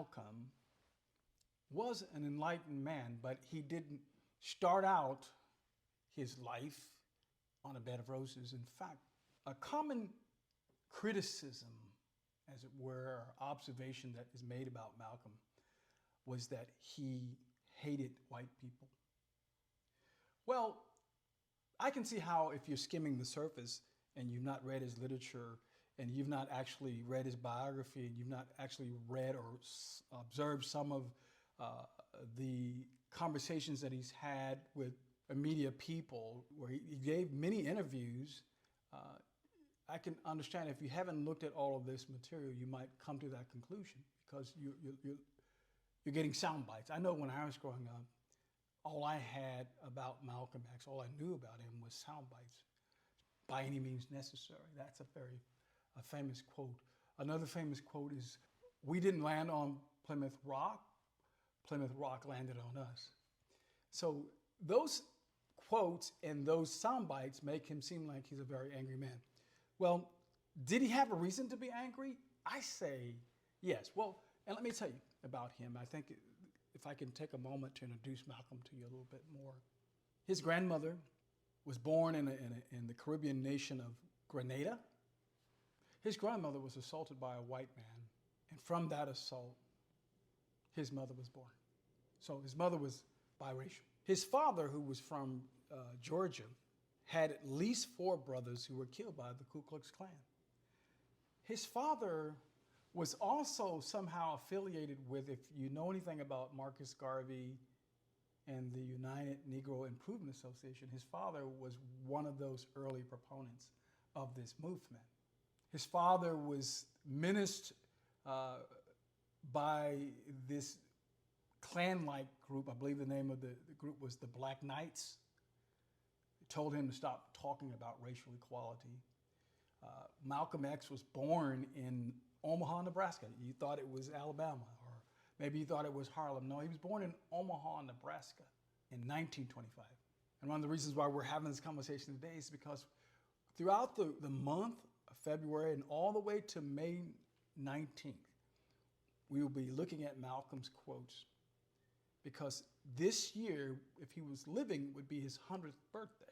Malcolm was an enlightened man, but he didn't start out his life on a bed of roses. In fact, a common criticism, as it were, or observation that is made about Malcolm was that he hated white people. Well, I can see how if you're skimming the surface and you've not read his literature and you've not actually read his biography and you've not actually read or observed some of the conversations that he's had with media people, where he gave many interviews, I can understand if you haven't looked at all of this material, you might come to that conclusion because you're getting sound bites. I know when I was growing up, all I had about Malcolm X, all I knew about him was sound bites. By any means necessary. That's a famous quote. Another famous quote is, "We didn't land on Plymouth Rock. Plymouth Rock landed on us." So those quotes and those sound bites make him seem like he's a very angry man. Well, did he have a reason to be angry? I say yes. Well, and let me tell you about him. I think if I can take a moment to introduce Malcolm to you a little bit more. His grandmother was born in the Caribbean nation of Grenada. His grandmother was assaulted by a white man, and from that assault, his mother was born. So his mother was biracial. His father, who was from Georgia, had at least 4 brothers who were killed by the Ku Klux Klan. His father was also somehow affiliated with, if you know anything about Marcus Garvey and the United Negro Improvement Association, his father was one of those early proponents of this movement. His father was menaced by this Klan-like group. I believe the name of the group was the Black Knights. They told him to stop talking about racial equality. Malcolm X was born in Omaha, Nebraska. You thought it was Alabama, or maybe you thought it was Harlem. No, he was born in Omaha, Nebraska in 1925. And one of the reasons why we're having this conversation today is because throughout the month of February and all the way to May 19th, we will be looking at Malcolm's quotes, because this year, if he was living, would be his 100th birthday.